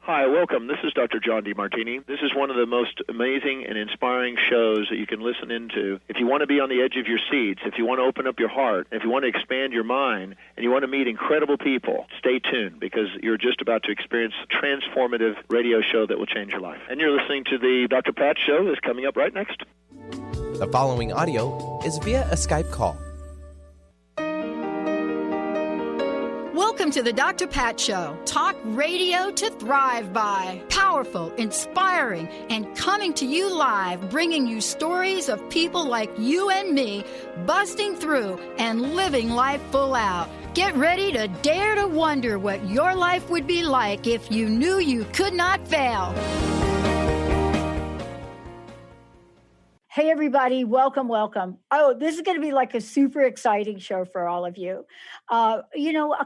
Hi, welcome. This is Dr. John DeMartini. This is one of the most amazing and inspiring shows that you can listen into. If you want to be on the edge of your seats, if you want to open up your heart, if you want to expand your mind, and you want to meet incredible people, stay tuned because you're just about to experience a transformative radio show that will change your life. And you're listening to the Dr. Pat Show that's coming up right next. The following audio is via a Skype call. Welcome to the Dr. Pat Show. Talk radio to thrive by. Powerful, inspiring, and coming to you live, bringing you stories of people like you and me, busting through and living life full out. Get ready to dare to wonder what your life would be like if you knew you could not fail. Hey, everybody. Welcome, welcome. Oh, this is going to be like a super exciting show for all of you. A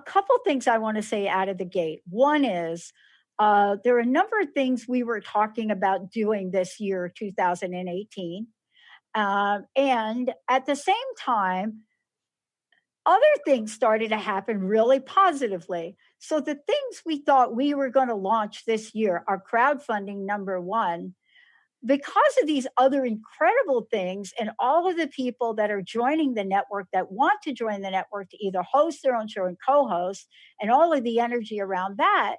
couple things I want to say out of the gate. One is there are a number of things we were talking about doing this year, 2018. And at the same time, other things started to happen really positively. So the things we thought we were going to launch this year, our crowdfunding number one, because of these other incredible things and all of the people that are joining the network that want to join the network to either host their own show and co-host and all of the energy around that,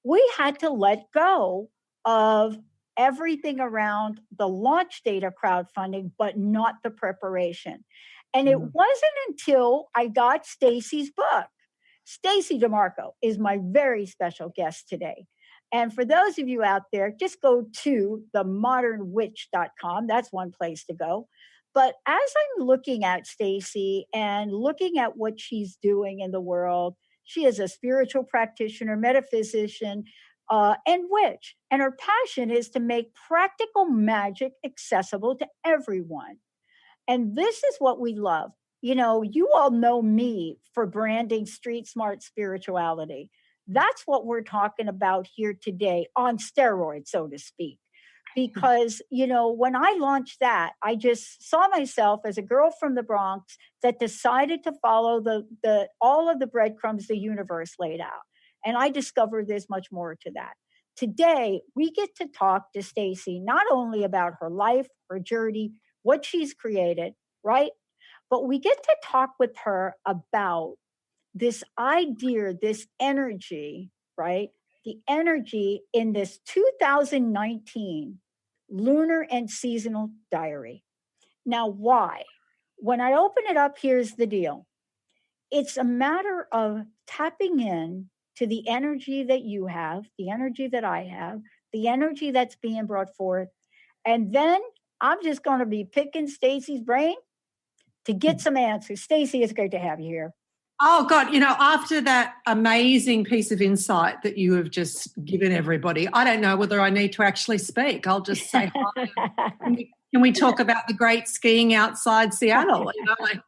we had to let go of everything around the launch date of crowdfunding, but not the preparation. And it wasn't until I got Stacey's book. Stacey Demarco is my very special guest today. And for those of you out there, just go to themodernwitch.com. That's one place to go. But as I'm looking at Stacey and looking at what she's doing in the world, she is a spiritual practitioner, metaphysician, and witch. And her passion is to make practical magic accessible to everyone. And this is what we love. You know, you all know me for branding street smart spirituality. That's what we're talking about here today on steroids, so to speak. Because, when I launched that, I just saw myself as a girl from the Bronx that decided to follow the all of the breadcrumbs the universe laid out. And I discovered there's much more to that. Today, we get to talk to Stacey not only about her life, her journey, what she's created, right? But we get to talk with her about this idea, this energy, right? The energy in this 2019 lunar and seasonal diary. Now, why? When I open it up, here's the deal. It's a matter of tapping in to the energy that you have, the energy that I have, the energy that's being brought forth. And then I'm just going to be picking Stacey's brain to get some answers. Stacey, it's great to have you here. Oh, God, after that amazing piece of insight that you have just given everybody, I don't know whether I need to actually speak. I'll just say hi. Can we talk about the great skiing outside Seattle? But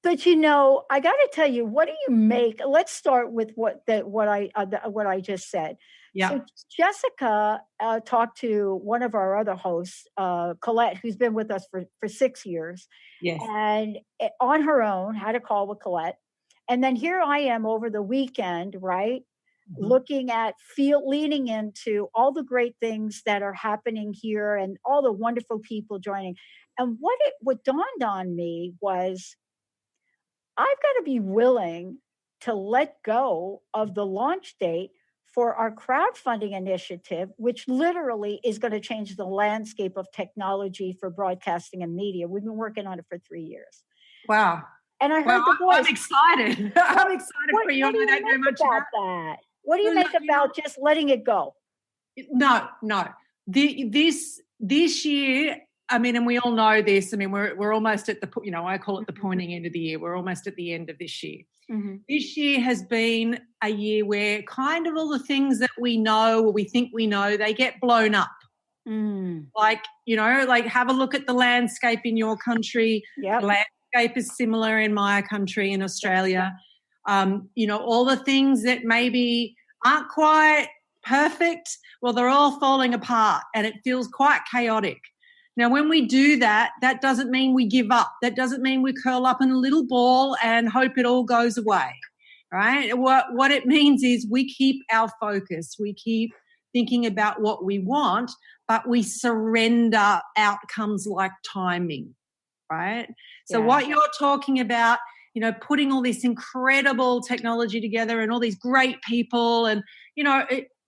I got to tell you, what do you make? Let's start with what I just said. Yeah. So Jessica talked to one of our other hosts, Colette, who's been with us for 6 years. Yes. And on her own, had a call with Colette. And then here I am over the weekend, right? Mm-hmm. Looking at, leaning into all the great things that are happening here and all the wonderful people joining. And what dawned on me was I've got to be willing to let go of the launch date for our crowdfunding initiative, which literally is going to change the landscape of technology for broadcasting and media. We've been working on it for 3 years. Wow. And I heard the voice. I'm excited. I'm excited for you. What do you make about that? What do you make about just letting it go? No. This year, and we all know this. We're almost at the, I call it the pointing end of the year. We're almost at the end of this year. Mm-hmm. This year has been a year where kind of all the things that we know or we think we know, they get blown up. Like have a look at the landscape in your country. Yep. The landscape is similar in my country, in Australia. All the things that maybe aren't quite perfect, well, they're all falling apart and it feels quite chaotic. Now, when we do that, that doesn't mean we give up. That doesn't mean we curl up in a little ball and hope it all goes away. right? What it means is we keep our focus. We keep thinking about what we want, but we surrender outcomes like timing, right? So what you're talking about, putting all this incredible technology together and all these great people and,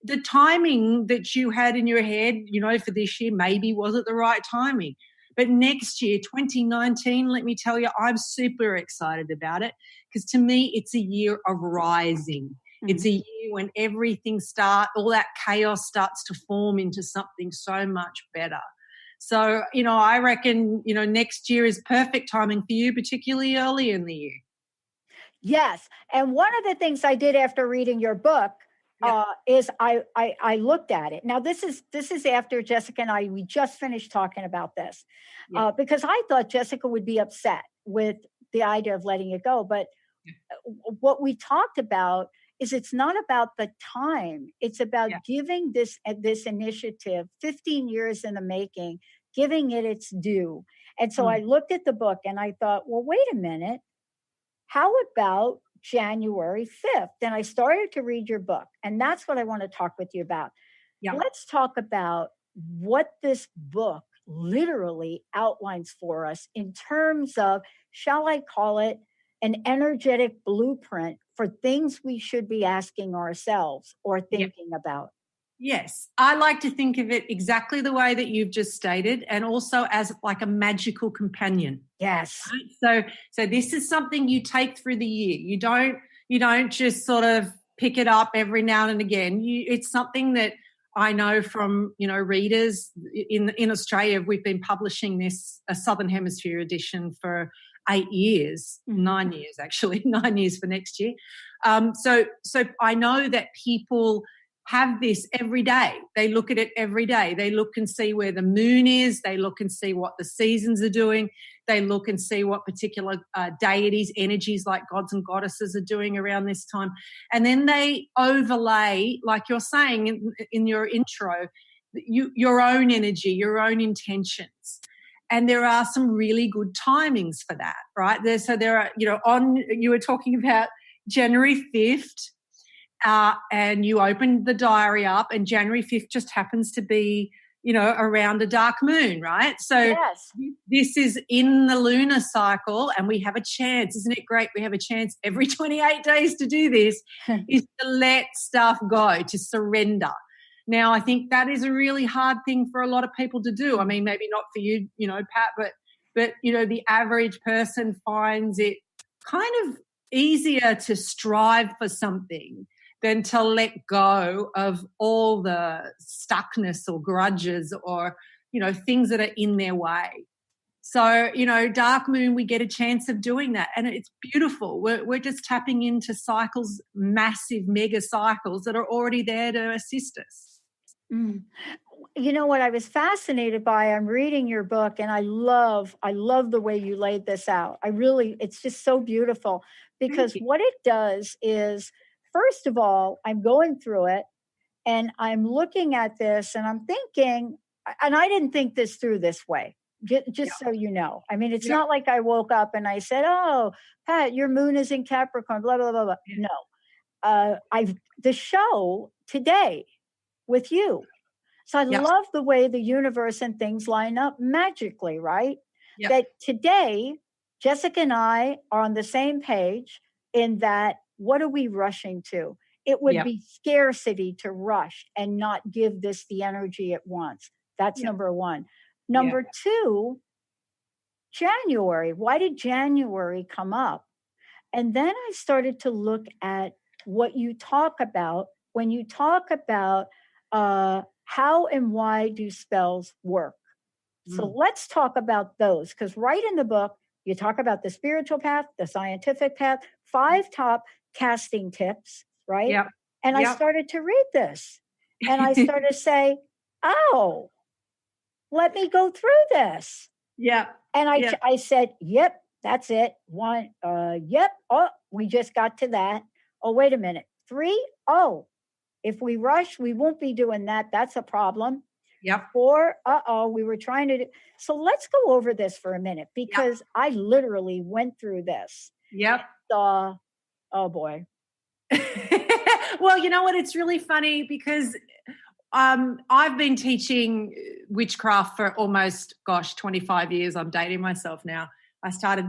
the timing that you had in your head, for this year maybe wasn't the right timing. But next year, 2019, let me tell you, I'm super excited about it because to me, it's a year of rising. Mm-hmm. It's a year when everything all that chaos starts to form into something so much better. So, I reckon, next year is perfect timing for you, particularly early in the year. Yes. And one of the things I did after reading your book is I looked at it. Now, this is after Jessica and we just finished talking about this because I thought Jessica would be upset with the idea of letting it go. But what we talked about is it's not about the time. It's about giving this initiative 15 years in the making, giving it its due. And so I looked at the book and I thought, well, wait a minute. How about January 5th? And I started to read your book, and that's what I want to talk with you about. Yeah. Let's talk about what this book literally outlines for us in terms of, shall I call it, an energetic blueprint for things we should be asking ourselves or thinking about. Yes, I like to think of it exactly the way that you've just stated, and also as like a magical companion. Yes. Right? So this is something you take through the year. You don't just sort of pick it up every now and again. It's something that I know from readers in Australia. We've been publishing a Southern Hemisphere edition for 8 years, 9 years actually, 9 years for next year. So I know that people have this every day. They look at it every day. They look and see where the moon is. They look and see what the seasons are doing. They look and see what particular deities, energies like gods and goddesses are doing around this time. And then they overlay, like you're saying in your intro, your own energy, your own intentions. And there are some really good timings for that, right? There are, you were talking about January 5th, and you opened the diary up, and January 5th just happens to be, around a dark moon, right? So this is in the lunar cycle, and we have a chance. Isn't it great? We have a chance every 28 days to do this, is to let stuff go, to surrender. Now, I think that is a really hard thing for a lot of people to do. I mean, maybe not for you, Pat, but the average person finds it kind of easier to strive for something than to let go of all the stuckness or grudges or, things that are in their way. So, dark moon, we get a chance of doing that. And it's beautiful. We're just tapping into cycles, massive mega cycles that are already there to assist us. You know what I was fascinated by? I'm reading your book, and I love the way you laid this out. It's just so beautiful because what it does is, first of all, I'm going through it and I'm looking at this and I'm thinking, and I didn't think this through this way, just so you know. I mean, it's not like I woke up and I said, oh, Pat, your moon is in Capricorn, blah, blah, blah, blah. No, the show today with you. So I love the way the universe and things line up magically, right? Yep. That today, Jessica and I are on the same page in that, what are we rushing to? It would be scarcity to rush and not give this the energy it wants. That's number one. Number two, January. Why did January come up? And then I started to look at what you talk about when you talk about how and why do spells work. So let's talk about those, because right in the book, you talk about the spiritual path, the scientific path, 5 top casting tips, right? Yep. And I started to read this and I started to say, oh, let me go through this. Yeah. And I said, yep, that's it. 1, yep. Oh, we just got to that. Oh, wait a minute. 3, oh, if we rush, we won't be doing that. That's a problem. Yep. 4, we were trying to do. So let's go over this for a minute, because I literally went through this. Yep. Oh boy. Well, you know what? It's really funny because I've been teaching witchcraft for almost, 25 years. I'm dating myself now. I started,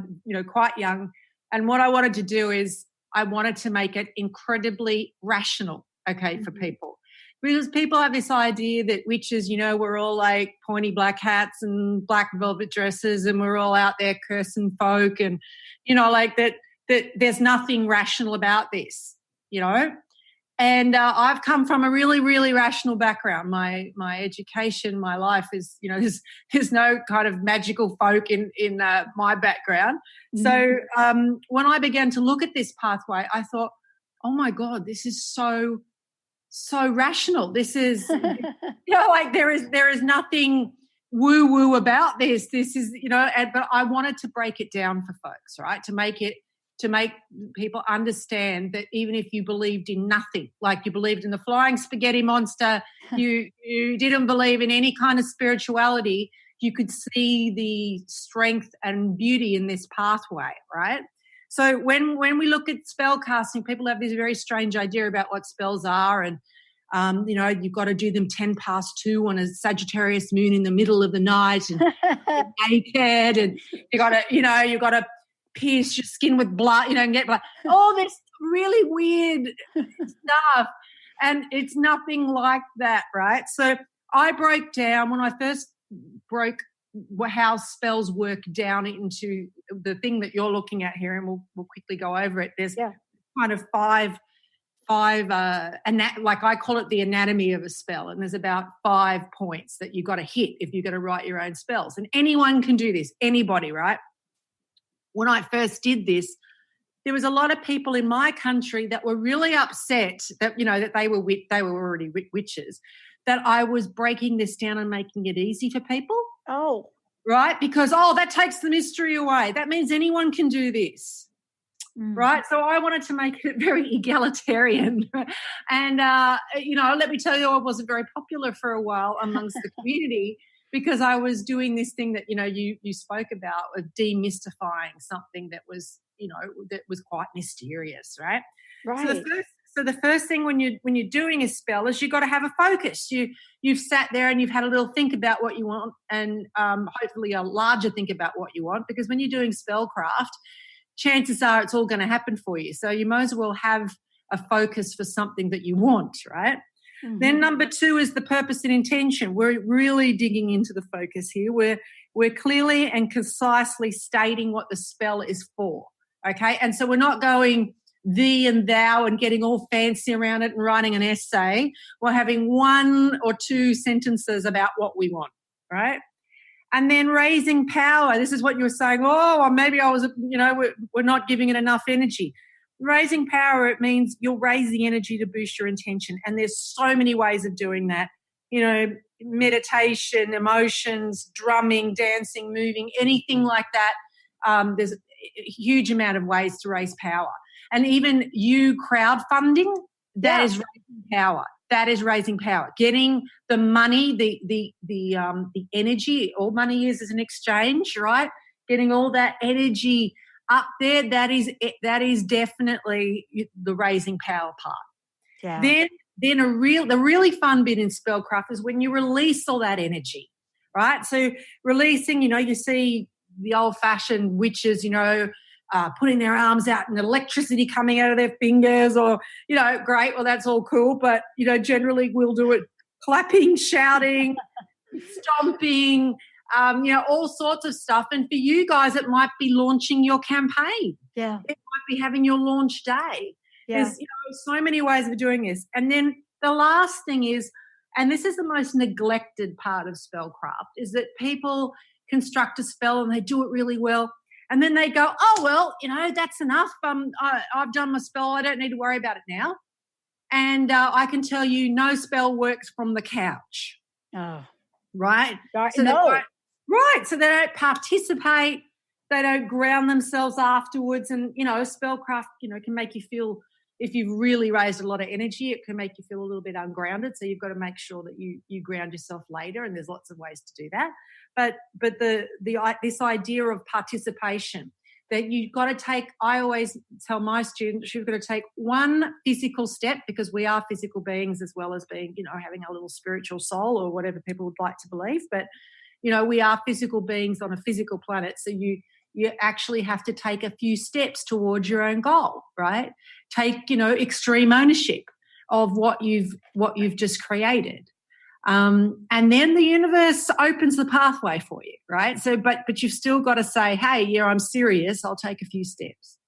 quite young. And what I wanted to do is I wanted to make it incredibly rational, for people. Because people have this idea that witches, we're all like pointy black hats and black velvet dresses and we're all out there cursing folk and, like that there's nothing rational about this, And I've come from a really, really rational background. My education, my life is, there's no kind of magical folk in my background. So when I began to look at this pathway, I thought, oh my God, this is so rational. This is, like there is nothing woo-woo about this. This is, but I wanted to break it down for folks, right? To make people understand that even if you believed in nothing, like you believed in the flying spaghetti monster, you didn't believe in any kind of spirituality, you could see the strength and beauty in this pathway, right? So when we look at spell casting, people have this very strange idea about what spells are and, you've got to do them 2:10 on a Sagittarius moon in the middle of the night and naked and you've got to pierce your skin with blood, and get blood. All this really weird stuff. And it's nothing like that, right? So I broke down, when I first broke how spells work down into the thing that you're looking at here, and we'll quickly go over it. There's kind of five like I call it the anatomy of a spell, and there's about 5 points that you've got to hit if you're going to write your own spells. And anyone can do this, anybody, right? When I first did this, there was a lot of people in my country that were really upset that, that they were already witches, that I was breaking this down and making it easy for people. Oh. Right? Because, that takes the mystery away. That means anyone can do this. Right? So I wanted to make it very egalitarian. And, let me tell you, I wasn't very popular for a while amongst the community because I was doing this thing that, you spoke about, of demystifying something that was, that was quite mysterious, right? Right. So the first thing when you're doing a spell is you've got to have a focus. You've sat there and you've had a little think about what you want and hopefully a larger think about what you want, because when you're doing spellcraft, chances are it's all going to happen for you. So you might as well have a focus for something that you want, right? Then number 2 is the purpose and intention. We're really digging into the focus here. We're clearly and concisely stating what the spell is for, okay? And so we're not going thee and thou and getting all fancy around it and writing an essay. We're having 1 or 2 sentences about what we want, right? And then raising power. This is what you were saying, maybe I was, we're not giving it enough energy. Raising power, it means you're raising energy to boost your intention. And there's so many ways of doing that. Meditation, emotions, drumming, dancing, moving, anything like that. There's a huge amount of ways to raise power. And even you crowdfunding, that is raising power. That is raising power. Getting the money, the energy, all money is an exchange, right? Getting all that energy up there, that is definitely the raising power part. Yeah. Then the really fun bit in spellcraft is when you release all that energy, right? So releasing, you see the old-fashioned witches, putting their arms out and electricity coming out of their fingers, or, great, well, that's all cool, but, generally we'll do it clapping, shouting, stomping, all sorts of stuff. And for you guys, it might be launching your campaign. Yeah. It might be having your launch day. Yeah. There's, so many ways of doing this. And then the last thing is, and this is the most neglected part of spellcraft, is that people construct a spell and they do it really well. And then they go, that's enough. I've done my spell. I don't need to worry about it now. And I can tell you no spell works from the couch. Oh. Right? So they don't participate. They don't ground themselves afterwards. And, spellcraft, can make you feel, if you've really raised a lot of energy, it can make you feel a little bit ungrounded. So you've got to make sure that you ground yourself later, and there's lots of ways to do that. But this idea of participation, that you've got to take, I always tell my students, you've got to take one physical step, because we are physical beings as well as being, having a little spiritual soul or whatever people would like to believe. But, we are physical beings on a physical planet. So you actually have to take a few steps towards your own goal, right? Take, extreme ownership of what you've just created. And then the universe opens the pathway for you, right? So, but you've still got to say, hey, yeah, I'm serious. I'll take a few steps.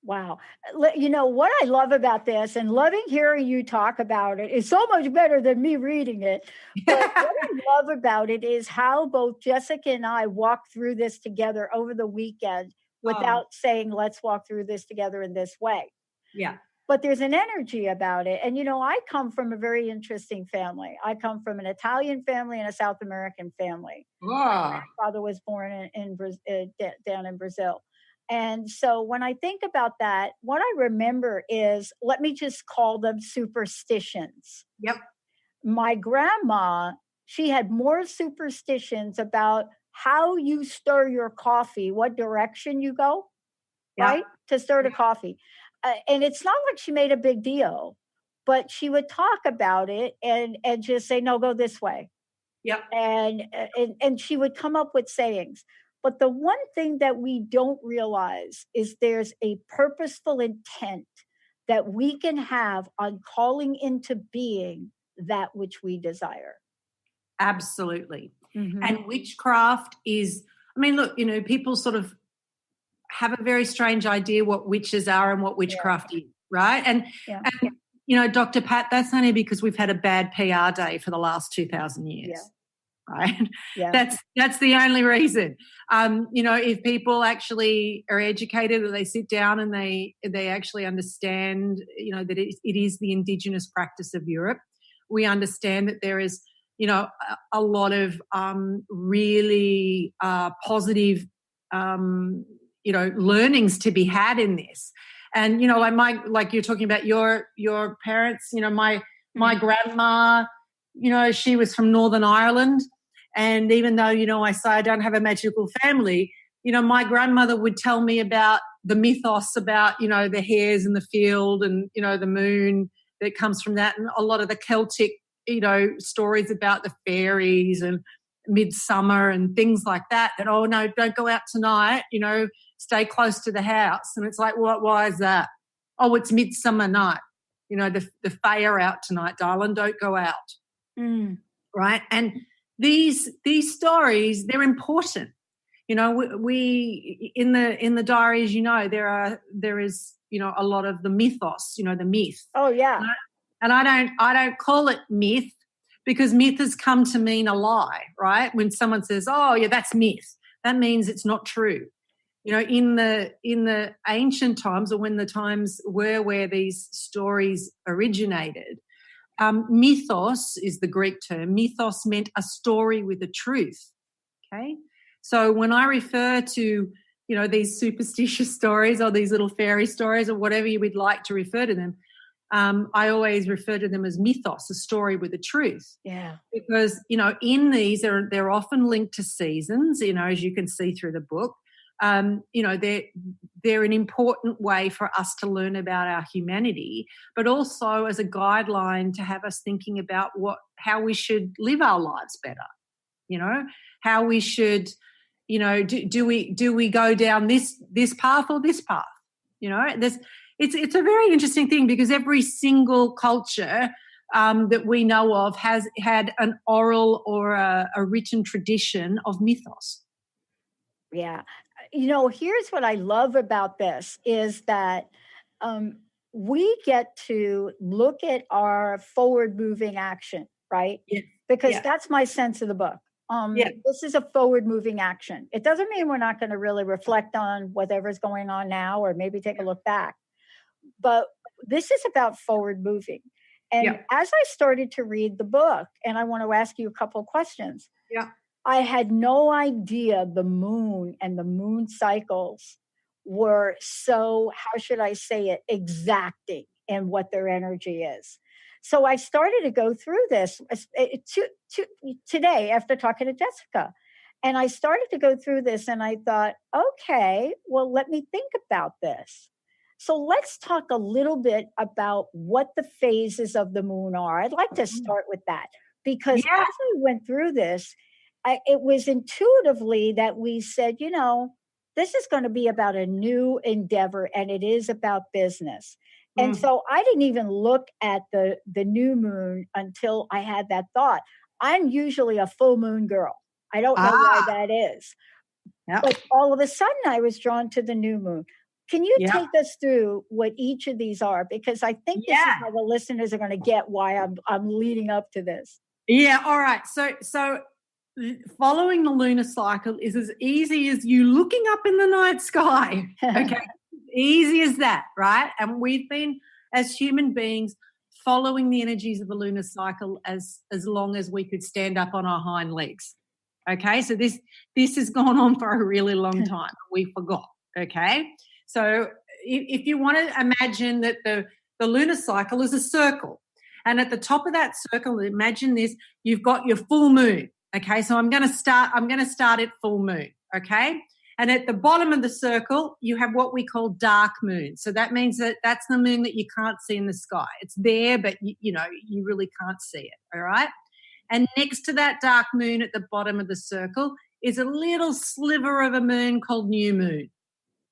Wow. What I love about this, and loving hearing you talk about it, is so much better than me reading it. But what I love about it is how both Jessica and I walked through this together over the weekend without saying, let's walk through this together in this way. Yeah. But there's an energy about it. And, I come from a very interesting family. I come from an Italian family and a South American family. My grandfather was born down in Brazil. And so when I think about that, what I remember is, let me just call them superstitions. Yep. My grandma, she had more superstitions about how you stir your coffee, what direction you go, right, to stir the coffee. And it's not like she made a big deal, but she would talk about it and just say, no, go this way. Yep. And she would come up with sayings. But the one thing that we don't realize is there's a purposeful intent that we can have on calling into being that which we desire. Absolutely. Mm-hmm. And witchcraft is, look, people sort of have a very strange idea what witches are and what witchcraft is, right? And Dr. Pat, that's only because we've had a bad PR day for the last 2,000 years. Yeah. Right? Yeah. That's the only reason. If people actually are educated, or they sit down and they actually understand, that it is the indigenous practice of Europe. We understand that there is, a lot of really positive, learnings to be had in this. And like you're talking about your parents. My grandma, she was from Northern Ireland. And even though, I say I don't have a magical family, my grandmother would tell me about the mythos about, the hares in the field and, the moon that comes from that, and a lot of the Celtic, stories about the fairies and midsummer and things like that, oh, no, don't go out tonight, stay close to the house. And it's like, why is that? Oh, it's midsummer night. The fae are out tonight, darling, don't go out. Mm. Right? And these stories, they're important. We in the diaries, there is a lot of the mythos, the myth. Oh yeah. And I don't call it myth, because myth has come to mean a lie, right? When someone says, "Oh yeah, that's myth," that means it's not true. In the ancient times, or when the times were where these stories originated, mythos is the Greek term. Mythos meant a story with a truth. Okay, so when I refer to these superstitious stories or these little fairy stories or whatever you would like to refer to them, I always refer to them as mythos, a story with a truth. Yeah, because in these they're often linked to seasons. As you can see through the book. They're an important way for us to learn about our humanity, but also as a guideline to have us thinking about how we should live our lives better. How we should, do we go down this path or this path? It's a very interesting thing, because every single culture that we know of has had an oral or a written tradition of mythos. Yeah. Here's what I love about this is that we get to look at our forward-moving action, right? Yeah. Because that's my sense of the book. This is a forward-moving action. It doesn't mean we're not going to really reflect on whatever's going on now, or maybe take a look back. But this is about forward-moving. And as I started to read the book, and I want to ask you a couple of questions. Yeah. I had no idea the moon and the moon cycles were so, how should I say it, exacting in what their energy is. So I started to go through this today after talking to Jessica. And I started to go through this and I thought, okay, well, let me think about this. So let's talk a little bit about what the phases of the moon are. I'd like to start with that because as I went through this, it was intuitively that we said, this is going to be about a new endeavor and it is about business. And so I didn't even look at the new moon until I had that thought. I'm usually a full moon girl. I don't know why that is. Yep. But all of a sudden I was drawn to the new moon. Can you take us through what each of these are? Because I think this is how the listeners are going to get why I'm leading up to this. Yeah, all right. So following the lunar cycle is as easy as you looking up in the night sky. Okay. Easy as that, right? And we've been, as human beings, following the energies of the lunar cycle as long as we could stand up on our hind legs. Okay, so this has gone on for a really long time. We forgot, okay? So if you want to imagine that the lunar cycle is a circle, and at the top of that circle, imagine this, you've got your full moon, okay? So I'm going to start at full moon, okay? And at the bottom of the circle, you have what we call dark moon. So that means that that's the moon that you can't see in the sky. It's there, but you really can't see it, all right? And next to that dark moon at the bottom of the circle is a little sliver of a moon called new moon,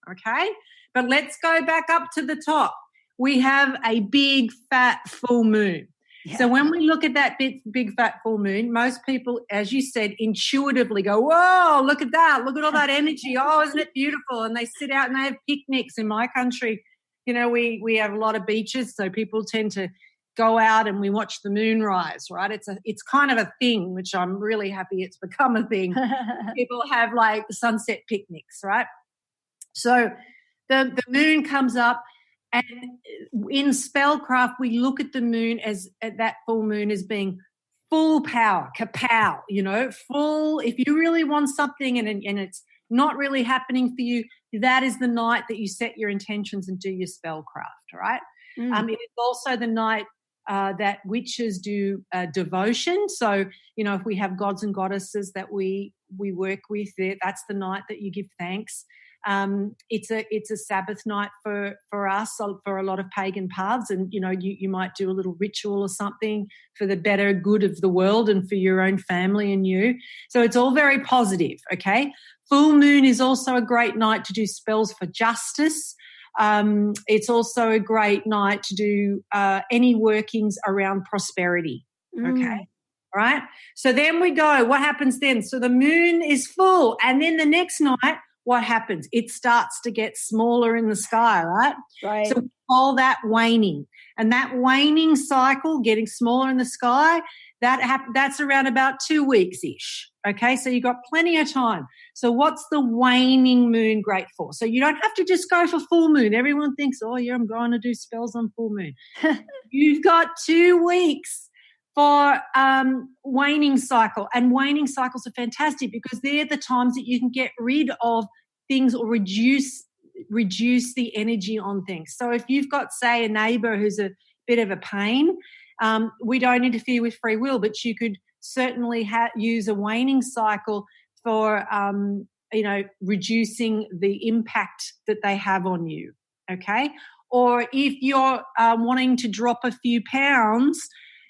okay? But let's go back up to the top. We have a big, fat, full moon. Yeah. So when we look at that big, fat, full moon, most people, as you said, intuitively go, whoa, look at that. Look at all that energy. Oh, isn't it beautiful? And they sit out and they have picnics. In my country, we have a lot of beaches, so people tend to go out and we watch the moon rise, right? It's kind of a thing, which I'm really happy it's become a thing. People have like sunset picnics, right? So the moon comes up, and in spellcraft we look at the moon at that full moon as being full power, kapow, full. If you really want something and it's not really happening for you, that is the night that you set your intentions and do your spellcraft, right? It is also the night that witches do devotion. So, if we have gods and goddesses that we work with, that's the night that you give thanks. It's a Sabbath night for us, for a lot of pagan paths, and you might do a little ritual or something for the better good of the world and for your own family and you. So it's all very positive. Okay, full moon is also a great night to do spells for justice. It's also a great night to do any workings around prosperity. Okay. All right. So then we go, what happens then? So the moon is full, and then the next night, what happens? It starts to get smaller in the sky, right? Right. So we call that waning. And that waning cycle, getting smaller in the sky, that's around about 2 weeks-ish. Okay, so you've got plenty of time. So what's the waning moon great for? So you don't have to just go for full moon. Everyone thinks, I'm going to do spells on full moon. You've got 2 weeks for waning cycle. And waning cycles are fantastic because they're the times that you can get rid of things or reduce the energy on things. So if you've got, say, a neighbour who's a bit of a pain, we don't interfere with free will, but you could certainly use a waning cycle for, reducing the impact that they have on you, okay? Or if you're wanting to drop a few pounds,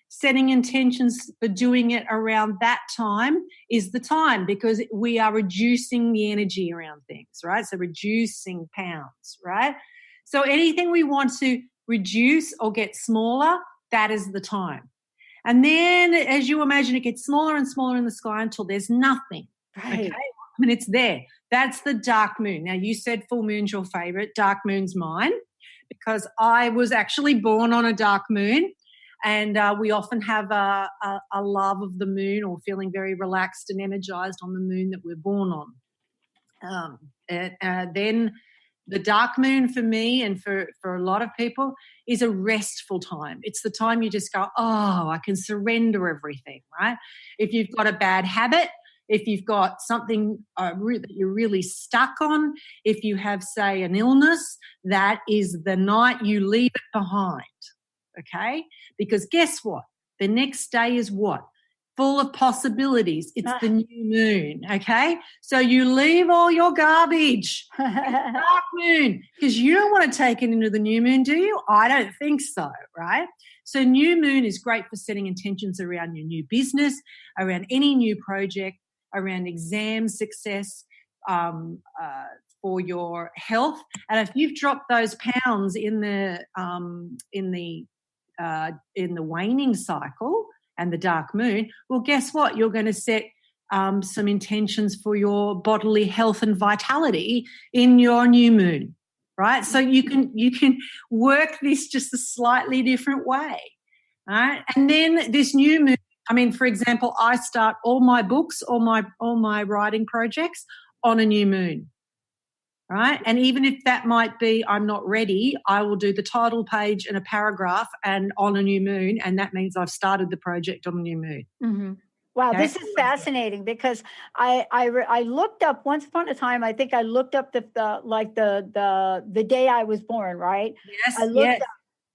setting intentions for doing it around that time is the time because we are reducing the energy around things, right? So reducing pounds, right? So anything we want to reduce or get smaller, that is the time. And then as you imagine, it gets smaller and smaller in the sky until there's nothing. Right. Okay? And it's there. That's the dark moon. Now, you said full moon's your favourite. Dark moon's mine because I was actually born on a dark moon. And we often have a love of the moon or feeling very relaxed and energized on the moon that we're born on. Then the dark moon for me and for a lot of people is a restful time. It's the time you just go, I can surrender everything, right? If you've got a bad habit, if you've got something that you're really stuck on, if you have, say, an illness, that is the night you leave it behind. Okay? Because guess what? The next day is what? full of possibilities. It's the new moon, okay? So you leave all your garbage in the dark moon because you don't want to take it into the new moon, do you? I don't think so, right? So new moon is great for setting intentions around your new business, around any new project, around exam success, for your health. And if you've dropped those pounds in the waning cycle and the dark moon, well, guess what? You're going to set some intentions for your bodily health and vitality in your new moon, right? So you can work this just a slightly different way, right? And then this new moon, I mean, for example, I start all my books, all my writing projects on a new moon, right? And even if that might be I'm not ready, I will do the title page and a paragraph and on a new moon, and that means I've started the project on a new moon. Mm-hmm. Wow, okay. This is fascinating because I looked up once upon a time. I think I looked up the day I was born. Right? Yes. I looked up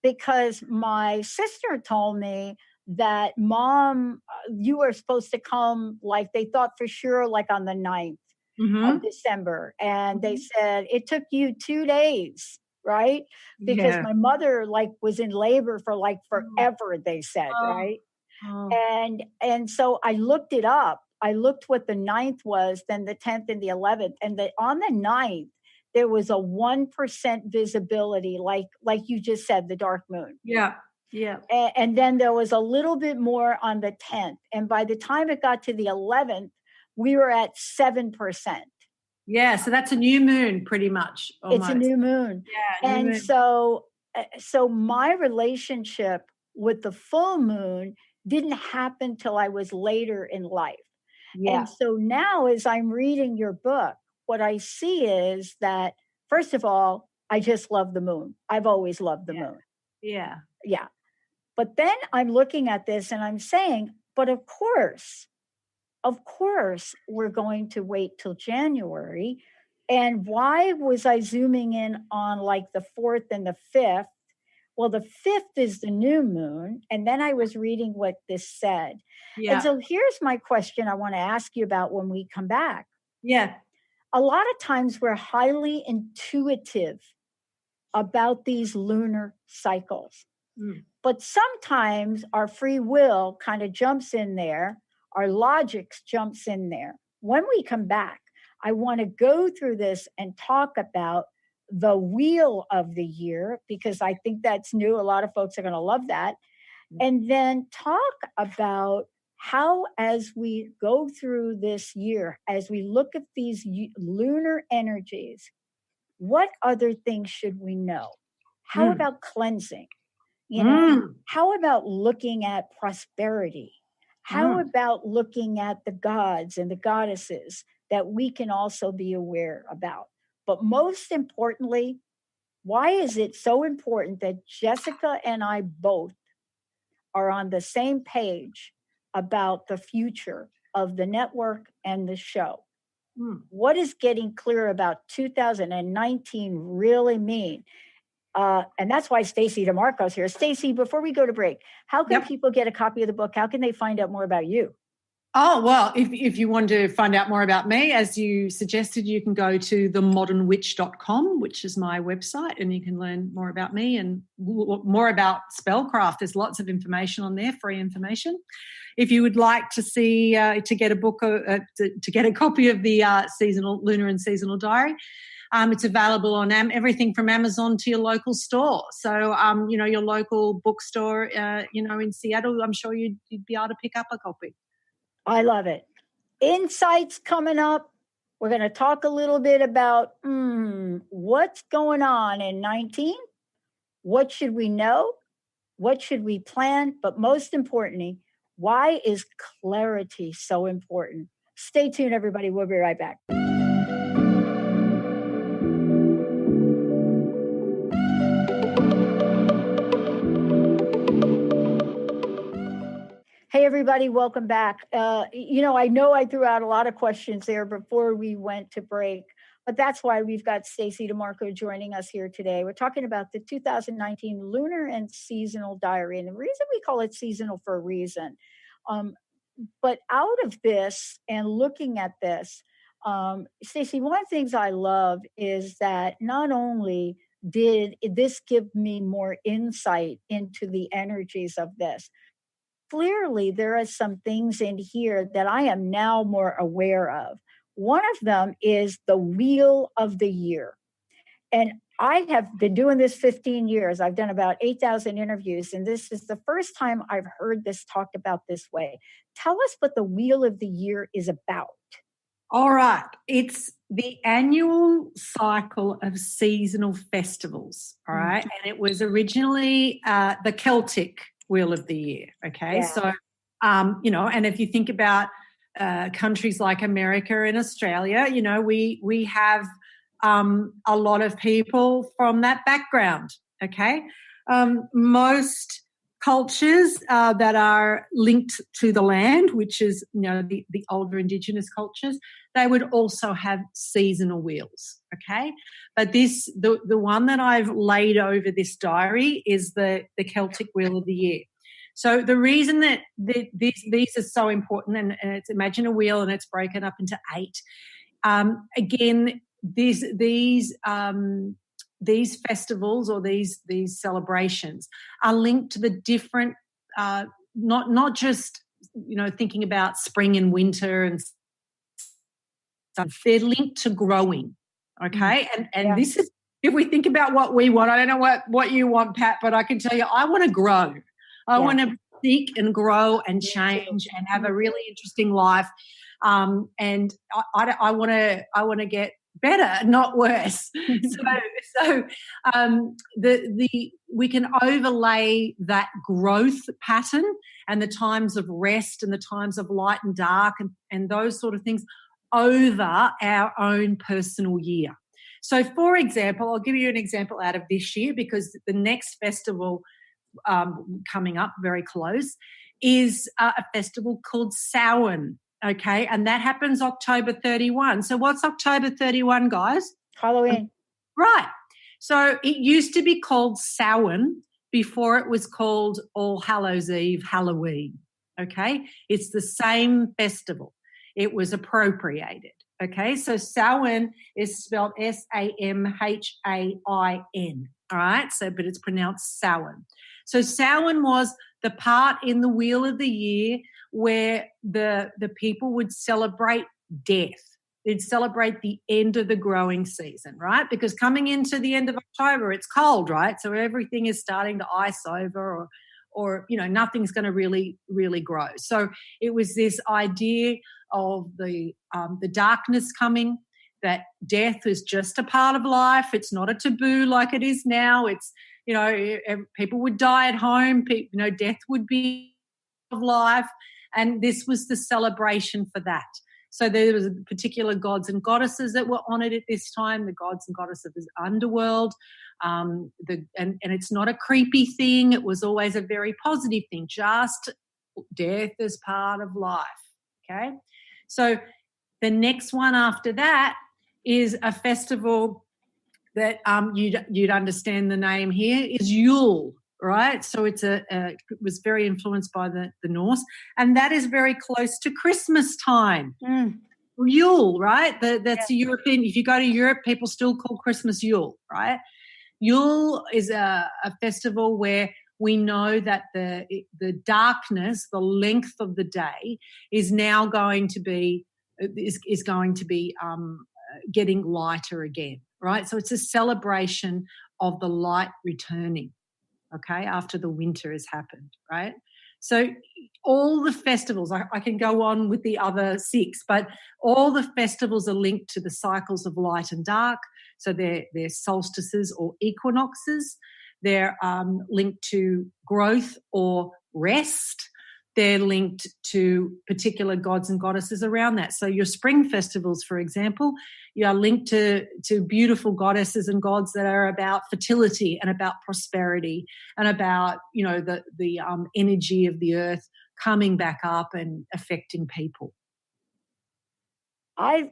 because my sister told me that Mom, you were supposed to come. Like they thought for sure, like on the 9th. Of December, and they said it took you 2 days, right? Because my mother was in labor for forever. They said, right? And so I looked it up. I looked what the 9th was, then the 10th and the 11th, and on the 9th there was a 1% visibility, like you just said, the dark moon. Yeah. And then there was a little bit more on the 10th, and by the time it got to the 11th. We were at 7%. Yeah, so that's a new moon pretty much. Almost. It's a new moon. Yeah. And so my relationship with the full moon didn't happen till I was later in life. Yeah. And so now as I'm reading your book, what I see is that, first of all, I just love the moon. I've always loved the moon. Yeah. Yeah. But then I'm looking at this and I'm saying, but of course, we're going to wait till January. And why was I zooming in on the 4th and the 5th? Well, the 5th is the new moon. And then I was reading what this said. Yeah. And so here's my question I want to ask you about when we come back. Yeah. A lot of times we're highly intuitive about these lunar cycles. But sometimes our free will kind of jumps in there. Our logic jumps in there. When we come back, I want to go through this and talk about the wheel of the year, because I think that's new. A lot of folks are going to love that. And then talk about how, as we go through this year, as we look at these lunar energies, what other things should we know? How about cleansing? How about looking at prosperity? How about looking at the gods and the goddesses that we can also be aware about? But most importantly, why is it so important that Jessica and I both are on the same page about the future of the network and the show? What does getting clear about 2019 really mean? And that's why Stacey Demarco is here. Stacey, before we go to break, how can people get a copy of the book? How can they find out more about you? Oh, well, if you want to find out more about me, as you suggested, you can go to themodernwitch.com, which is my website, and you can learn more about me and more about spellcraft. There's lots of information on there, free information. If you would like to see, to get a book, to get a copy of the lunar and seasonal diary, it's available on everything from Amazon to your local store. So, your local bookstore, in Seattle, I'm sure you'd be able to pick up a copy. I love it. Insights coming up. We're going to talk a little bit about what's going on in 19. What should we know? What should we plan? But most importantly, why is clarity so important? Stay tuned, everybody. We'll be right back. Hey, everybody, welcome back. I know I threw out a lot of questions there before we went to break, but that's why we've got Stacey Demarco joining us here today. We're talking about the 2019 Lunar and Seasonal Diary, and the reason we call it seasonal for a reason. But out of this and looking at this, Stacey, one of the things I love is that not only did this give me more insight into the energies of this, clearly there are some things in here that I am now more aware of. One of them is the wheel of the year. And I have been doing this 15 years. I've done about 8,000 interviews, and this is the first time I've heard this talked about this way. Tell us what the wheel of the year is about. All right. It's the annual cycle of seasonal festivals, all right? And it was originally the Celtic wheel of the year, okay? Yeah. So, and if you think about countries like America and Australia, we have a lot of people from that background, okay? Most cultures that are linked to the land, which is, the older Indigenous cultures, they would also have seasonal wheels, okay? But the one that I've laid over this diary is the Celtic wheel of the year. So the reason that these are so important, and it's imagine a wheel and it's broken up into 8. Again, these festivals or these celebrations are linked to the different, not just thinking about spring and winter and stuff. They're linked to growing, okay? And this is, if we think about what we want, I don't know what you want, Pat, but I can tell you I want to grow. I want to seek and grow and change and have a really interesting life. And I want to get better, not worse. So we can overlay that growth pattern and the times of rest and the times of light and dark and those sort of things over our own personal year. So, for example, I'll give you an example out of this year, because the next festival coming up very close is a festival called Samhain. Okay, and that happens October 31. So what's October 31, guys? Halloween. Right. So it used to be called Samhain before it was called All Hallows Eve, Halloween. Okay, it's the same festival. It was appropriated. Okay, so Samhain is spelled Samhain. All right, but it's pronounced Samhain. So Samhain was the part in the wheel of the year where the people would celebrate death. They'd celebrate the end of the growing season, right? Because coming into the end of October, it's cold, right? So everything is starting to ice over or nothing's going to really, really grow. So it was this idea of the darkness coming, that death is just a part of life. It's not a taboo like it is now. It's, people would die at home. Death would be of life. And this was the celebration for that. So there was particular gods and goddesses that were honoured at this time, the gods and goddesses of the underworld. And it's not a creepy thing. It was always a very positive thing, just death is part of life, okay? So the next one after that is a festival that you'd understand the name here is Yule. Right, so it was very influenced by the Norse, and that is very close to Christmas time. Yule, right? That's a European. If you go to Europe, people still call Christmas Yule, right? Yule is a festival where we know that the darkness, the length of the day, is now going to be getting lighter again, right? So it's a celebration of the light returning. Okay, after the winter has happened, right? So all the festivals, I can go on with the other 6, but all the festivals are linked to the cycles of light and dark. So they're solstices or equinoxes. They're linked to growth or rest. They're linked to particular gods and goddesses around that. So your spring festivals, for example, you are linked to beautiful goddesses and gods that are about fertility and about prosperity and about, the energy of the earth coming back up and affecting people. I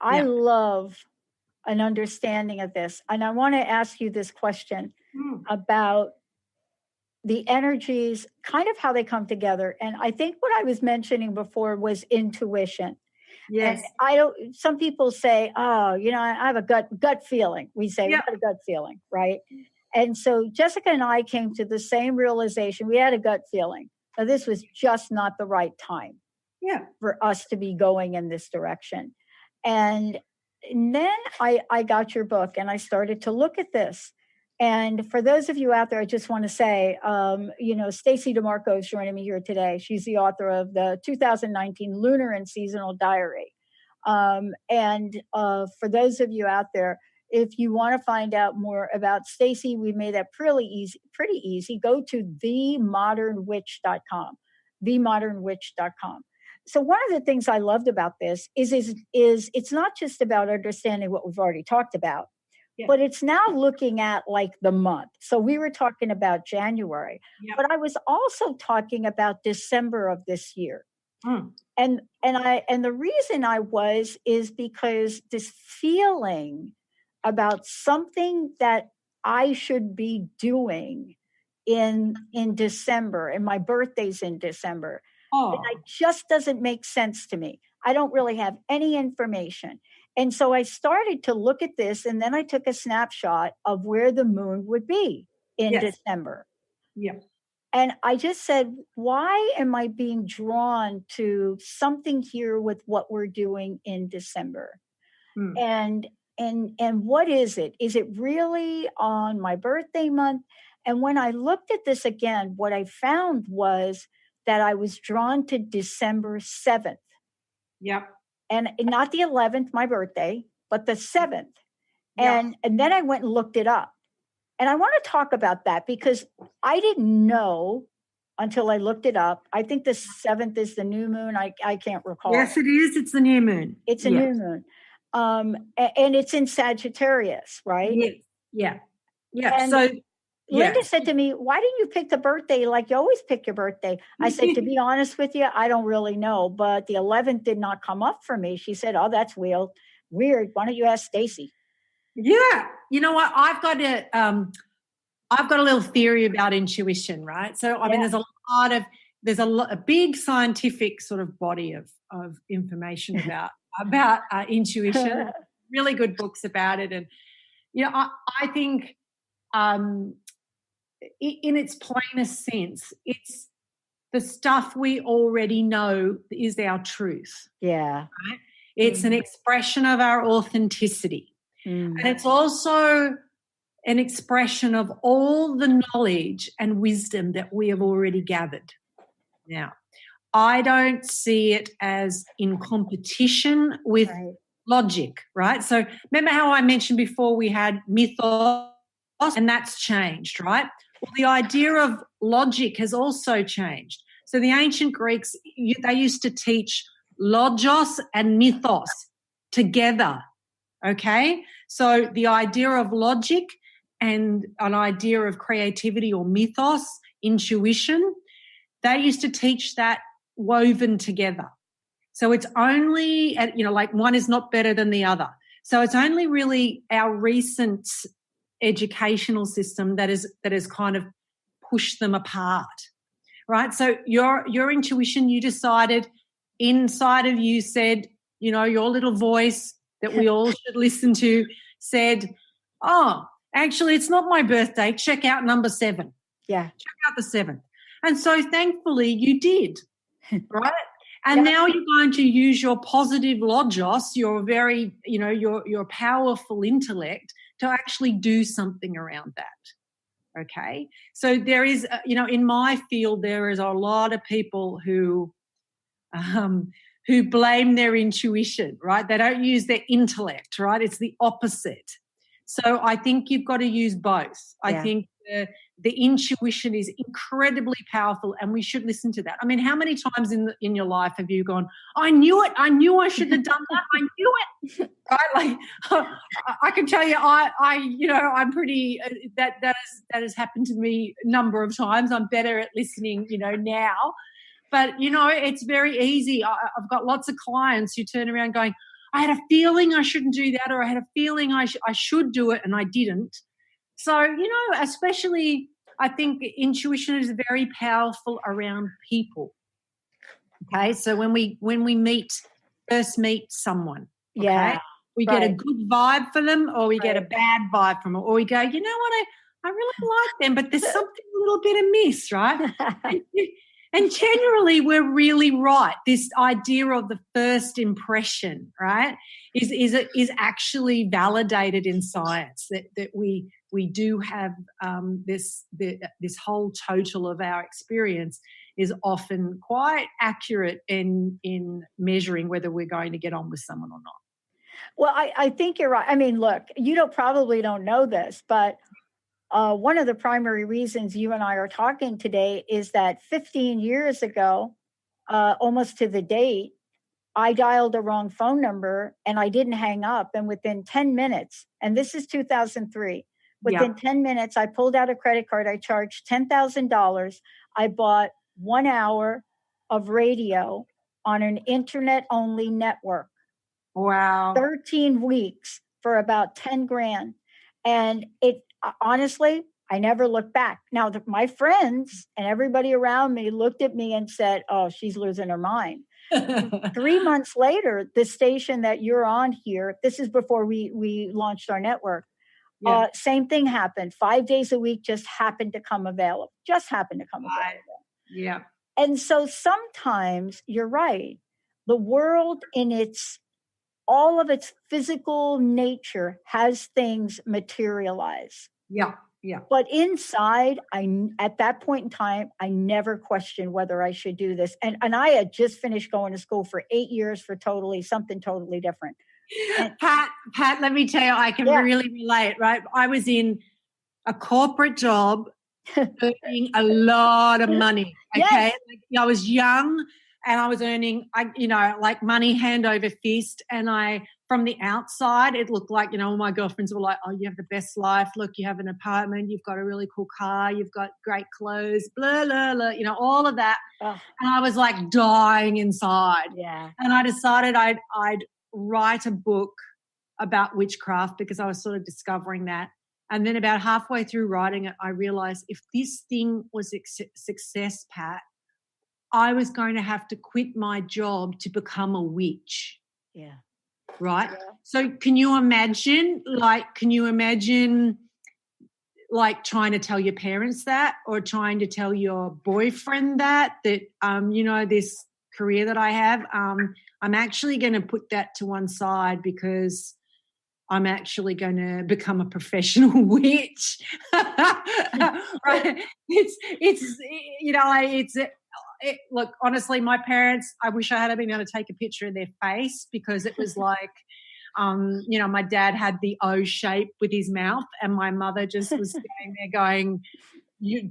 love an understanding of this. And I want to ask you this question about the energies, kind of how they come together. And I think what I was mentioning before was intuition. Yes. And some people say, oh, I have a gut feeling. We say, Yep. we have a gut feeling, right? And so Jessica and I came to the same realization. We had a gut feeling. Now, this was just not the right time for us to be going in this direction. And then I got your book and I started to look at this. And for those of you out there, I just want to say, Stacey Demarco is joining me here today. She's the author of the 2019 Lunar and Seasonal Diary. And for those of you out there, if you want to find out more about Stacey, we made that pretty easy. Go to themodernwitch.com, themodernwitch.com. So one of the things I loved about this is it's not just about understanding what we've already talked about, but it's now looking at like the month. So we were talking about January, but I was also talking about December of this year. And the reason I is because this feeling about something that I should be doing in December, and my birthday's in December. And it just doesn't make sense to me. I don't really have any information. And so I started to look at this, and then I took a snapshot of where the moon would be in December. Yeah. And I just said, why am I being drawn to something here with what we're doing in December? And what is it? Is it really on my birthday month? And when I looked at this again, what I found was that I was drawn to December 7th. Yep. And not the 11th, my birthday, but the 7th. And then I went and looked it up. And I want to talk about that because I didn't know until I looked it up. I think the 7th is the new moon. I can't recall. Yes, it is. It's the new moon. It's a new moon. And it's in Sagittarius, right? Yeah. And so Linda said to me, why didn't you pick the birthday like you always pick your birthday? I said, to be honest with you, I don't really know. But the 11th did not come up for me. She said, oh, that's weird. Why don't you ask Stacey? Yeah. You know what? I've got a little theory about intuition, right? So, I mean, there's a big scientific sort of body of information about intuition, really good books about it. And, I think in its plainest sense, it's the stuff we already know is our truth. Yeah. Right? It's an expression of our authenticity. And it's also an expression of all the knowledge and wisdom that we have already gathered. Now, I don't see it as in competition with logic, right? So remember how I mentioned before we had mythos and that's changed, right? Well, the idea of logic has also changed. So the ancient Greeks, they used to teach logos and mythos together, okay? So the idea of logic and an idea of creativity or mythos, intuition, they used to teach that woven together. So it's only, like one is not better than the other. So it's only really our recent educational system that has kind of pushed them apart, right? So your intuition, you decided inside of you said, your little voice that we all should listen to said, oh, actually, it's not my birthday. Check out number 7. Yeah. Check out the 7th. And so thankfully you did, right? And now you're going to use your positive logos, your very, your powerful intellect to actually do something around that, okay? So there is, in my field, there is a lot of people who blame their intuition, right? They don't use their intellect, right? It's the opposite. So I think you've got to use both. I think the intuition is incredibly powerful and we should listen to that. I mean, how many times in your life have you gone, I knew it, I knew I should have done that, I knew it, right? Like, I can tell you, I'm pretty, that has happened to me a number of times. I'm better at listening, now. But, it's very easy. I've got lots of clients who turn around going, I had a feeling I shouldn't do that, or I had a feeling I should do it and I didn't. So, especially I think intuition is very powerful around people. Okay, so when we first meet someone, okay, we get a good vibe for them, or we get a bad vibe from them, or we go, you know what, I really like them, but there's something a little bit amiss, right? And generally, we're really right. This idea of the first impression, right, is actually validated in science that we do have this whole total of our experience is often quite accurate in measuring whether we're going to get on with someone or not. Well, I think you're right. I mean, look, you probably don't know this, but one of the primary reasons you and I are talking today is that 15 years ago, almost to the date, I dialed the wrong phone number and I didn't hang up. And within 10 minutes, and this is 2003, within 10 minutes, I pulled out a credit card. I charged $10,000. I bought 1 hour of radio on an internet-only network. Wow. 13 weeks for about 10 grand. And it honestly, I never looked back. Now, my friends and everybody around me looked at me and said, oh, she's losing her mind. 3 months later, the station that you're on here, this is before we launched our network. Same thing happened. 5 days a week just happened to come available. Yeah. And so sometimes you're right. The world in all of its physical nature has things materialize. Yeah. But inside, at that point in time, I never questioned whether I should do this. And I had just finished going to school for 8 years for something totally different. And, Pat, let me tell you, I can really relate, right? I was in a corporate job earning a lot of money, okay? I was young and I was earning, like money hand over fist. And from the outside, it looked like, all my girlfriends were like, oh, you have the best life. Look, you have an apartment. You've got a really cool car. You've got great clothes, blah, blah, blah, all of that. Oh. And I was like dying inside. Yeah. And I decided I'd write a book about witchcraft because I was sort of discovering that. And then about halfway through writing it, I realized if this thing was a success, Pat, I was going to have to quit my job to become a witch. Yeah. Right? Yeah. So can you imagine trying to tell your parents that, or trying to tell your boyfriend that this career that I have, I'm actually going to put that to one side because I'm actually going to become a professional witch. Right? Look, honestly, my parents, I wish I had been able to take a picture of their face because it was like, my dad had the O shape with his mouth and my mother just was standing there going,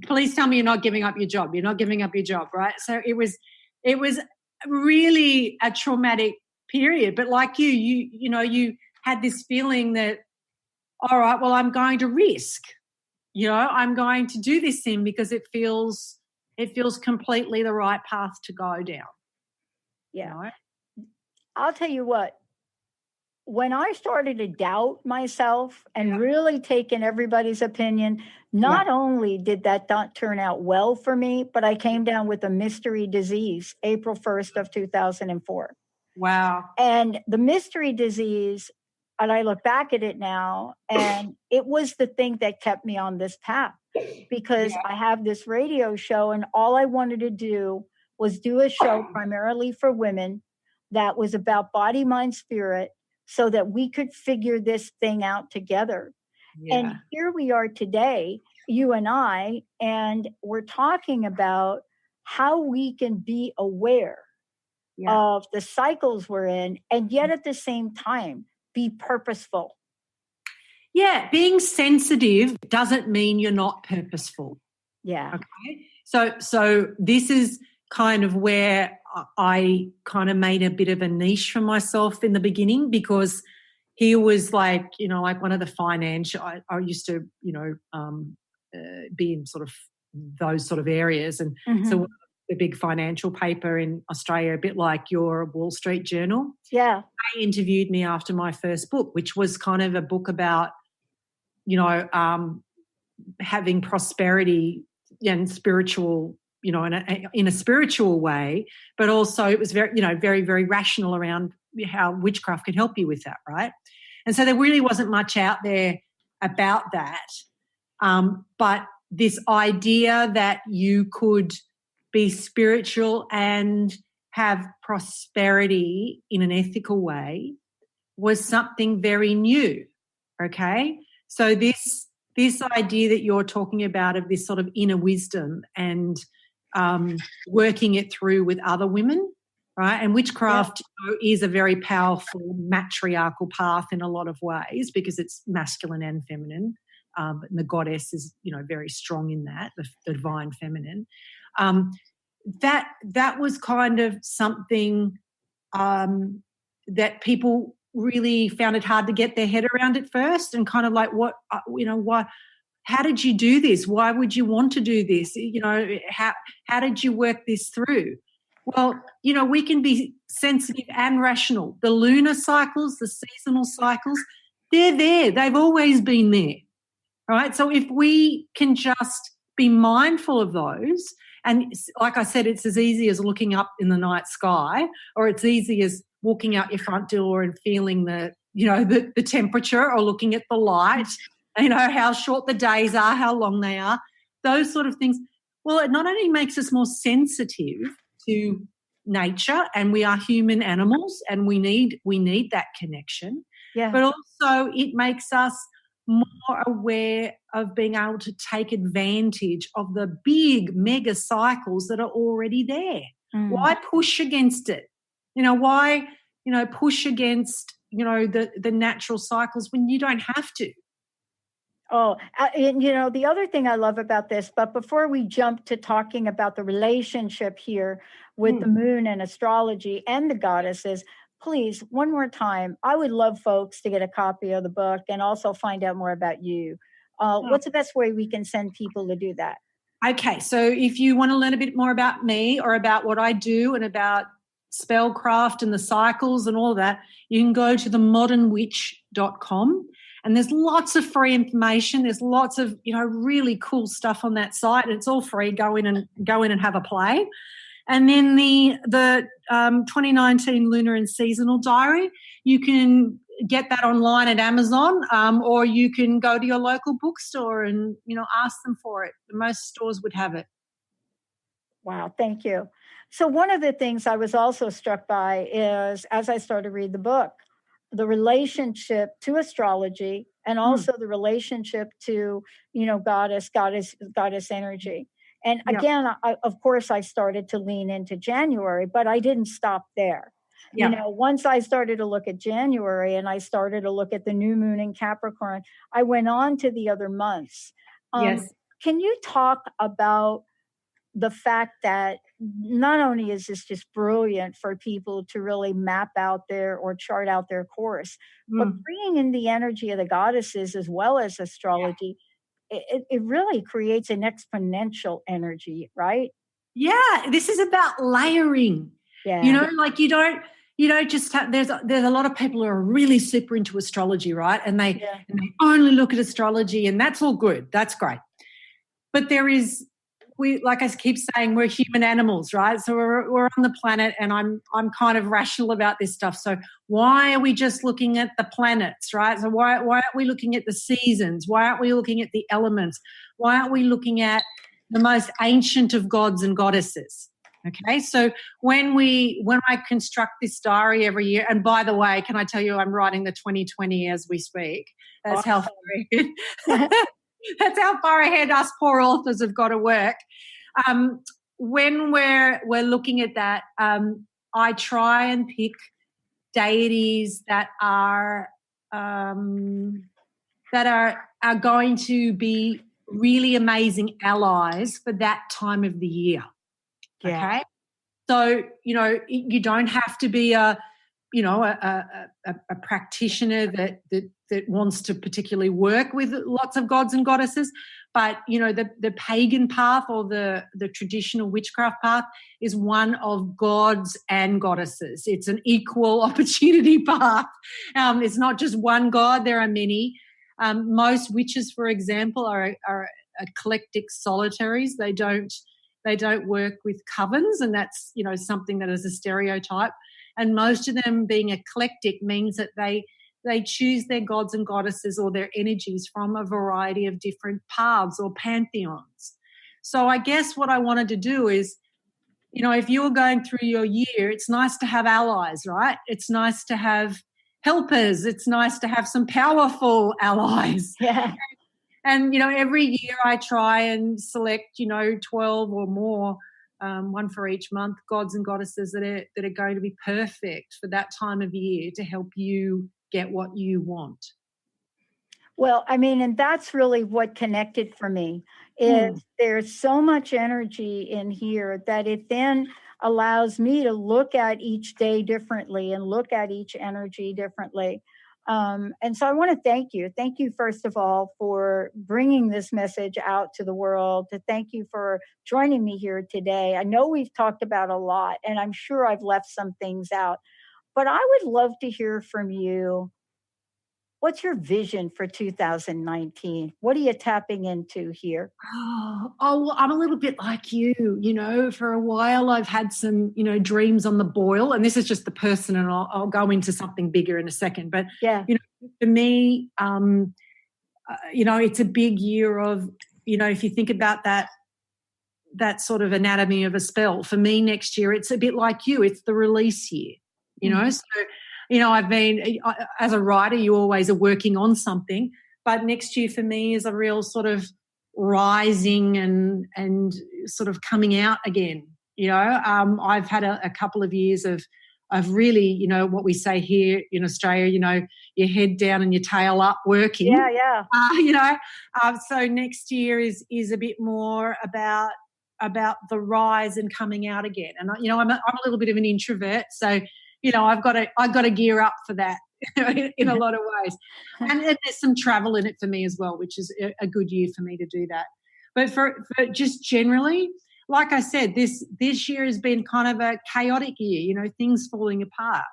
please tell me you're not giving up your job. You're not giving up your job, right? So it was really a traumatic period. But like you had this feeling that, all right, well, I'm going to risk. I'm going to do this thing because it feels completely the right path to go down. Yeah. I'll tell you what, when I started to doubt myself and really take in everybody's opinion, not only did that not turn out well for me, but I came down with a mystery disease, April 1st of 2004. Wow. And the mystery disease, and I look back at it now, and it was the thing that kept me on this path because I have this radio show and all I wanted to do was do a show primarily for women that was about body, mind, spirit so that we could figure this thing out together. Yeah. And here we are today, you and I, and we're talking about how we can be aware of the cycles we're in and yet at the same time be purposeful. Yeah, being sensitive doesn't mean you're not purposeful. Yeah. Okay. So this is kind of where I kind of made a bit of a niche for myself in the beginning because he was like, like one of the financial, I used to, be in sort of those sort of areas. And so the big financial paper in Australia, a bit like your Wall Street Journal. Yeah. They interviewed me after my first book, which was kind of a book about, having prosperity and spiritual, in a spiritual way, but also it was very, very, very rational around how witchcraft could help you with that, right? And so there really wasn't much out there about that. But this idea that you could be spiritual and have prosperity in an ethical way was something very new, okay? So this idea that you're talking about of this sort of inner wisdom and working it through with other women, right? And witchcraft is a very powerful matriarchal path in a lot of ways because it's masculine and feminine. And the goddess is, very strong in that, the divine feminine. That was kind of something that people really found it hard to get their head around at first, and kind of like, what, how did you do this? Why would you want to do this? How did you work this through? Well, we can be sensitive and rational. The lunar cycles, the seasonal cycles, they're there. They've always been there, right? So if we can just be mindful of those, and like I said, it's as easy as looking up in the night sky, or it's easy as walking out your front door and feeling the temperature, or looking at the light, how short the days are, how long they are, those sort of things. Well, it not only makes us more sensitive to nature, and we are human animals and we need that connection, but also it makes us more aware of being able to take advantage of the big mega cycles that are already there. Why push against it? Why push against the natural cycles when you don't have to? Oh, and the other thing I love about this, but before we jump to talking about the relationship here with the moon and astrology and the goddesses, please, one more time, I would love folks to get a copy of the book and also find out more about you. What's the best way we can send people to do that? Okay, so if you want to learn a bit more about me or about what I do and about spellcraft and the cycles and all of that, you can go to themodernwitch.com. And there's lots of free information. There's lots of, really cool stuff on that site. And it's all free. Go in and have a play. And then the 2019 Lunar and Seasonal Diary, you can get that online at Amazon, or you can go to your local bookstore and, ask them for it. Most stores would have it. Wow, thank you. So one of the things I was also struck by is, as I started to read the book, the relationship to astrology and also the relationship to, goddess energy. And again, of course, I started to lean into January, but I didn't stop there. Once I started to look at January and I started to look at the new moon in Capricorn, I went on to the other months. Yes. Can you talk about the fact that not only is this just brilliant for people to really map out or chart out their course, but bringing in the energy of the goddesses as well as astrology, it really creates an exponential energy, right? Yeah, this is about layering. Yeah. You don't just have, there's a lot of people who are really super into astrology, right? And they only look at astrology, and that's all good. That's great. But like I keep saying, we're human animals, right? So we're on the planet, and I'm kind of rational about this stuff. So why are we just looking at the planets, right? So why aren't we looking at the seasons? Why aren't we looking at the elements? Why aren't we looking at the most ancient of gods and goddesses? Okay, so when I construct this diary every year, and by the way, can I tell you, I'm writing the 2020 as we speak. That's awesome. That's how far ahead us poor authors have got to work. When we're looking at that, I try and pick deities that are going to be really amazing allies for that time of the year. Yeah. Okay, so you don't have to be a practitioner that wants to particularly work with lots of gods and goddesses, but the pagan path or the traditional witchcraft path is one of gods and goddesses. It's an equal opportunity path. It's not just one god, there are many. Most witches, for example, are eclectic solitaries. They don't work with covens, and that's, you know, something that is a stereotype. And most of them being eclectic means that they choose their gods and goddesses or their energies from a variety of different paths or pantheons. So I guess what I wanted to do is, you know, if you're going through your year, it's nice to have allies, right? It's nice to have helpers. It's nice to have some powerful allies. Yeah. And, you know, every year I try and select, you know, 12 or more, one for each month, gods and goddesses that are going to be perfect for that time of year to help you get what you want. Well, I mean, and that's really what connected for me is there's so much energy in here that it then allows me to look at each day differently and look at each energy differently. And so I want to thank you. Thank you, first of all, for bringing this message out to the world. To thank you for joining me here today. I know we've talked about a lot, and I'm sure I've left some things out, but I would love to hear from you. What's your vision for 2019? What are you tapping into here? Oh, well, I'm a little bit like you, you know, for a while I've had some, you know, dreams on the boil, and this is just the person, and I'll go into something bigger in a second. But, Yeah. you know, for me, you know, it's a big year of, you know, if you think about that sort of anatomy of a spell, for me next year, it's a bit like you. It's the release year, you know, so, you know, I've been, as a writer, you always are working on something, but next year for me is a real sort of rising and sort of coming out again. You know, I've had a couple of years of really, you know, what we say here in Australia, you know, your head down and your tail up working. Yeah. You know, so next year is a bit more about the rise and coming out again. And, you know, I'm a little bit of an introvert, so, you know, I've got to gear up for that in a lot of ways. And there's some travel in it for me as well, which is a good year for me to do that. But for just generally, like I said, this year has been kind of a chaotic year, you know, things falling apart.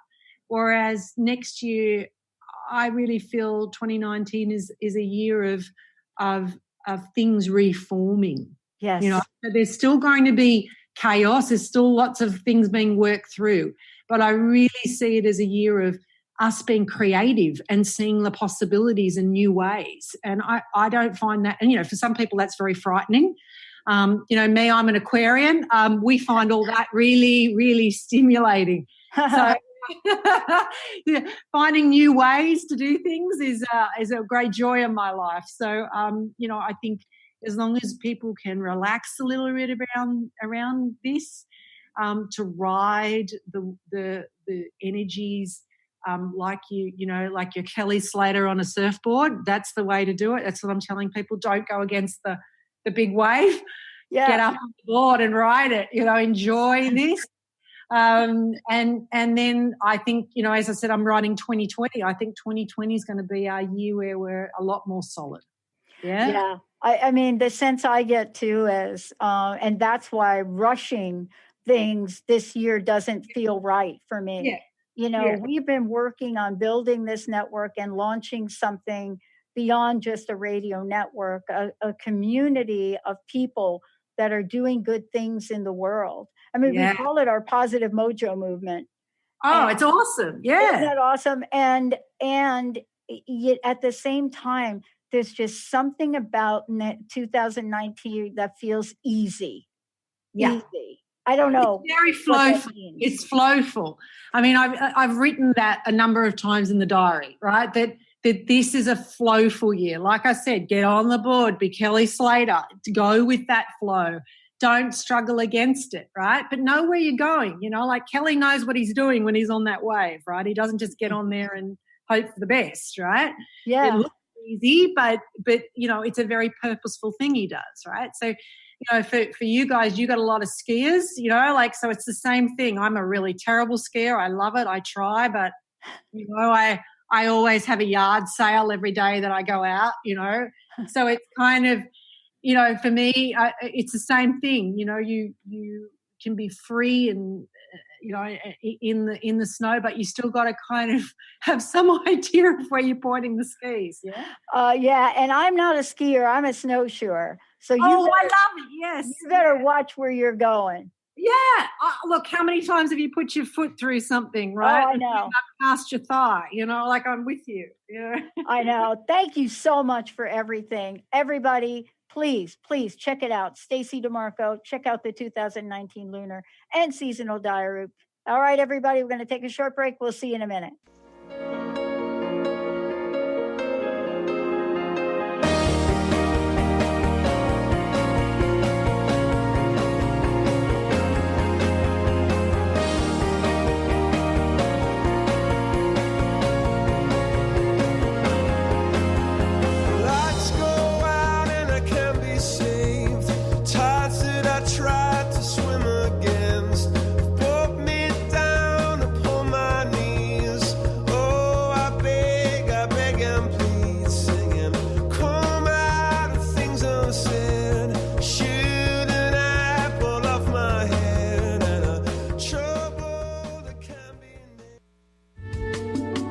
Whereas next year, I really feel 2019 is a year of things reforming. Yes. You know, there's still going to be chaos. There's still lots of things being worked through. But I really see it as a year of us being creative and seeing the possibilities in new ways. And I don't find that, and, you know, for some people that's very frightening. You know, me, I'm an Aquarian. We find all that really, really stimulating. So yeah, finding new ways to do things is a great joy in my life. So, you know, I think as long as people can relax a little bit around this, to ride the energies, like you know, like your Kelly Slater on a surfboard, that's the way to do it. That's what I'm telling people. Don't go against the big wave. Yeah. Get up on the board and ride it. You know, enjoy this. And then I think, you know, as I said, I'm writing 2020. I think 2020 is going to be our year where we're a lot more solid. Yeah. Yeah. I mean, the sense I get too is, and that's why rushing things this year doesn't feel right for me. Yeah. You know, we've been working on building this network and launching something beyond just a radio network, a community of people that are doing good things in the world. I mean, we call it our positive mojo movement. Oh, it's awesome. Yeah. Isn't that awesome? And yet at the same time, there's just something about 2019 that feels easy. Yeah. Easy. I don't know. It's very flowful. It's flowful. I mean, I've written that a number of times in the diary, right? That this is a flowful year. Like I said, get on the board, be Kelly Slater, to go with that flow. Don't struggle against it, right? But know where you're going. You know, like Kelly knows what he's doing when he's on that wave, right? He doesn't just get on there and hope for the best, right? Yeah. It looks easy, but you know, it's a very purposeful thing he does, right? So, you know, for you guys, you got a lot of skiers, you know, like, so it's the same thing. I'm a really terrible skier. I love it. I try, but, you know, I always have a yard sale every day that I go out, you know. So it's kind of, you know, for me, it's the same thing. You know, you can be free and, in the snow, but you still got to kind of have some idea of where you're pointing the skis. Yeah, and I'm not a skier; I'm a snowshoer. So I love it. Yes, you better watch where you're going. Yeah, look, how many times have you put your foot through something, right? Oh, I know. Past your thigh, like I'm with you. Yeah. I know. Thank you so much for everything. Everybody, please check it out. Stacey Demarco, check out the 2019 Lunar and Seasonal Diary. All right, everybody, we're going to take a short break. We'll see you in a minute.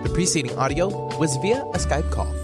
The preceding audio was via a Skype call.